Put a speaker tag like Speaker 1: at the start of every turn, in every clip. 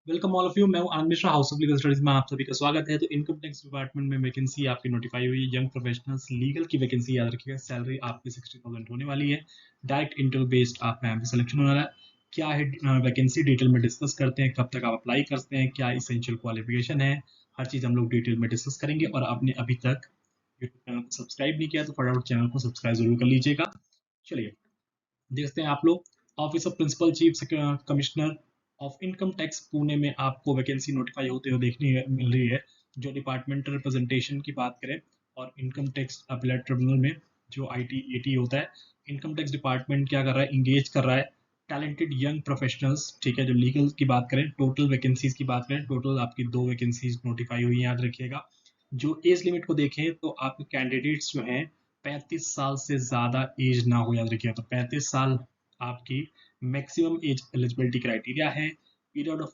Speaker 1: Welcome all of you. मैं हूं Anand Mishra, house of legal studies में आप सभी का स्वागत है। तो इनकम टैक्स डिपार्टमेंट में वैकेंसी आपकी नोटिफाई हुई है। यंग प्रोफेशनल्स लीगल की वैकेंसी याद रखिएगा। सैलरी आपकी 60,000 होने वाली है। डायरेक्ट इंटरव्यू बेस्ड आपका यहाँ पे सिलेक्शन होने वाला है। क्या है वैकेंसी, डिटेल में डिस्कस करते हैं। कब तक आप अप्लाई करते हैं, क्या इसेंशियल क्वालिफिकेशन है, हर चीज़ हम लोग डिटेल में डिस्कस करेंगे। और आपने अभी तक यूट्यूब चैनल को सब्सक्राइब नहीं किया तो फटाफट चैनल को सब्सक्राइब जरूर कर लीजिएगा। चलिए देखते हैं। आप लोग office of principal chief commissioner of income tax Pune में आपको वैकेंसी नोटिफाई होते हुए देखने मिल रही है। जो डिपार्टमेंटल रिप्रेजेंटेशन की बात करें और इनकम टैक्स अपीलेट ट्रिब्यूनल में जो ITAT होता है, इनकम टैक्स डिपार्टमेंट क्या कर रहा है, इंगेज कर रहा है टैलेंटेड यंग प्रोफेशनल्स। ठीक है, जो लीगल की बात करें, टोटल वैकेंसीज की बात करें, टोटल आपकी 2 वैकेंसीज नोटिफाई हुई है, याद रखिएगा। जो एज लिमिट को देखें तो आपके कैंडिडेट्स जो हैं 35 साल से ज़्यादा एज ना हो, याद रखिएगा। तो 35 साल आपकी मैक्सिमम एज एलिजिबिलिटी क्राइटेरिया है। पीरियड ऑफ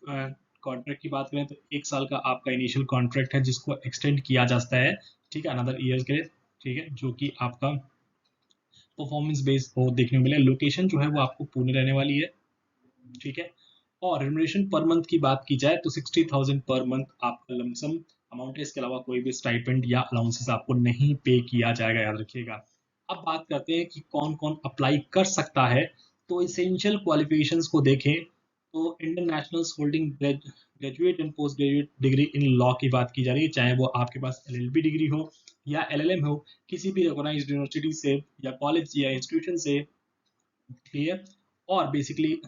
Speaker 1: कॉन्ट्रैक्ट की बात करें तो 1 साल का आपका इनिशियल कॉन्ट्रैक्ट है, जिसको एक्सटेंड किया जा सकता है, ठीक है, अनदर ईयर के लिए। ठीक है, जो कि आपका परफॉर्मेंस बेस्ड हो देखने को मिले। लोकेशन जो है वो आपको पुणे रहने वाली है, ठीक है। और रेमुनरेशन पर मंथ की बात की जाए तो 60,000 पर मंथ आपका लमसम अमाउंट है। इसके अलावा कोई भी स्टाइपेंड या अलाउंसेस आपको नहीं पे किया जाएगा, याद रखिएगा। अब बात करते हैं कि कौन कौन अप्लाई कर सकता है। तो इसेंशियल क्वालिफिकेशंस को देखें तो Indian nationals holding graduate and post graduate degree in law की बात की जा रही है। चाहे वो आपके पास LLB डिग्री हो या LLM हो, किसी भी रिकॉग्नाइज्ड यूनिवर्सिटी से या कॉलेज या इंस्टीट्यूशन से, क्लियर। और बेसिकली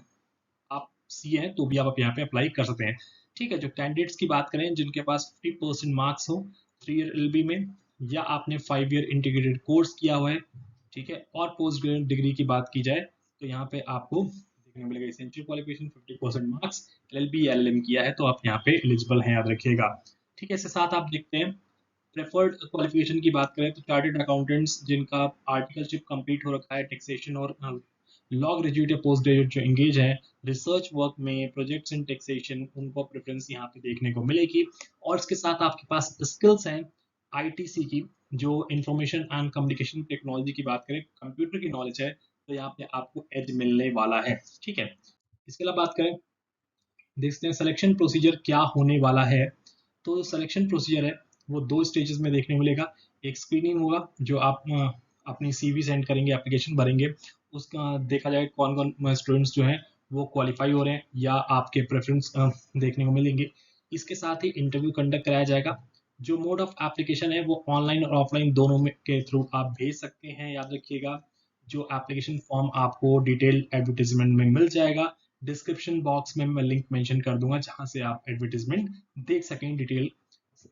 Speaker 1: आप सी हैं तो भी आप यहाँ पे अप्लाई कर सकते हैं, ठीक है। जो कैंडिडेट्स की बात करें जिनके पास 50% मार्क्स हो 3 ईयर LLB में, या आपने 5 ईयर इंटीग्रेटेड कोर्स किया हुआ है, ठीक है। और पोस्ट ग्रेजुएट डिग्री की बात की जाए तो यहाँ पे आपको देखने को मिलेगा एसेंशियल क्वालिफिकेशन 50% मार्क्स, LLB या LLM किया है तो आप यहाँ पे एलिजिबल हैं, याद रखिएगा। ठीक है, इसके साथ आप देखते हैं प्रेफर्ड क्वालिफिकेशन की बात करें तो चार्टेड अकाउंटेंट्स जिनका आर्टिकलशिप कंप्लीट हो रखा है, टैक्सेशन और लॉ ग्रेजुएट या पोस्ट ग्रेजुएट जो एंगेज है रिसर्च वर्क में, प्रोजेक्ट्स इन टैक्सेशन, उनको प्रेफरेंस यहाँ पे देखने को मिलेगी। और इसके साथ आपके पास स्किल्स हैं ITC की, जो इंफॉर्मेशन एंड कम्युनिकेशन टेक्नोलॉजी की बात करें, कंप्यूटर की नॉलेज है, तो यहाँ पे आपको एज मिलने वाला है, ठीक है। इसके अलावा बात करें, देखते हैं सिलेक्शन प्रोसीजर क्या होने वाला है। तो सिलेक्शन प्रोसीजर है वो 2 स्टेजेस में देखने को मिलेगा। एक स्क्रीनिंग होगा, जो आप अपनी CV सेंड करेंगे, एप्लीकेशन भरेंगे, उसका देखा जाए कौन कौन स्टूडेंट्स जो हैं वो क्वालिफाई हो रहे हैं या आपके प्रेफरेंस देखने को मिलेंगे। इसके साथ ही इंटरव्यू कंडक्ट कराया जाएगा। जो मोड ऑफ एप्लीकेशन है वो ऑनलाइन और ऑफलाइन दोनों में के थ्रू आप भेज सकते हैं, याद रखिएगा। जो एप्लीकेशन फॉर्म आपको डिटेल एडवर्टीजमेंट में मिल जाएगा। डिस्क्रिप्शन बॉक्स में मैं लिंक मेंशन कर दूंगा जहां से आप एडवर्टीजमेंट देख सकें डिटेल।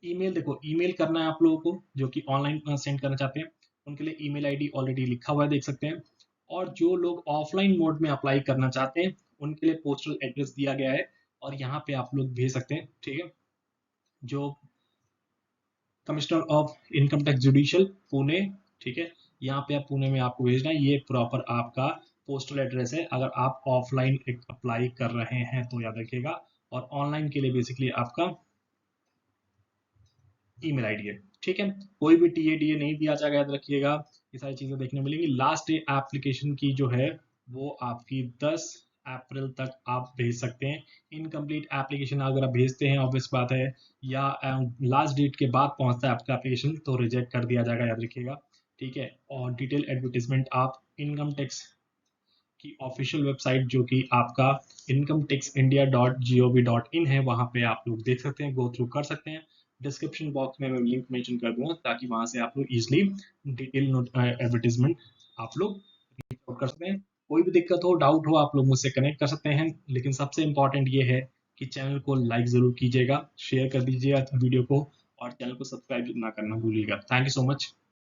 Speaker 1: ईमेल देखो, ईमेल करना है आप लोगों को जो कि ऑनलाइन सेंड करना चाहते हैं, उनके लिए ईमेल आईडी ऑलरेडी लिखा हुआ है, देख सकते हैं। और जो लोग ऑफलाइन मोड में अप्लाई करना चाहते हैं उनके लिए पोस्टल एड्रेस दिया गया है और यहाँ पे आप लोग भेज सकते हैं, ठीक है। जो commissioner of income tax judicial Pune, ठीक है, यहाँ पे आप पुणे में आपको भेजना है। ये प्रॉपर आपका पोस्टल एड्रेस है अगर आप ऑफलाइन अप्लाई कर रहे हैं तो, याद रखिएगा। और ऑनलाइन के लिए बेसिकली आपका ईमेल आईडी है, ठीक है। कोई भी TADA नहीं दिया जाएगा, याद रखिएगा। ये सारी चीजें देखने मिलेंगी। लास्ट डे एप्लीकेशन की जो है वो आपकी 10 अप्रैल तक आप भेज सकते हैं। इनकम्प्लीट एप्लीकेशन अगर आप भेजते हैं, ऑब्वियस बात है, या लास्ट डेट के बाद पहुंचता है आपका एप्लीकेशन तो रिजेक्ट कर दिया जाएगा, याद रखिएगा, ठीक है। और डिटेल एडवर्टीजमेंट आप इनकम टैक्स की ऑफिशियल वेबसाइट जो कि आपका incometaxindia.gov.in है, वहां पे आप लोग देख सकते हैं, गो थ्रू कर सकते हैं। डिस्क्रिप्शन बॉक्स में मैं लिंक मेंशन कर दूंगा ताकि वहां से आप लोग इजिली डिटेल एडवर्टीजमेंट आप लोग रीच आउट कर सकते हैं। कोई भी दिक्कत हो, डाउट हो, आप लोग मुझसे कनेक्ट कर सकते हैं। लेकिन सबसे इंपॉर्टेंट ये है कि चैनल को लाइक जरूर कीजिएगा, शेयर कर दीजिएगा वीडियो को, और चैनल को सब्सक्राइब ना करना भूलिएगा। Thank you so much.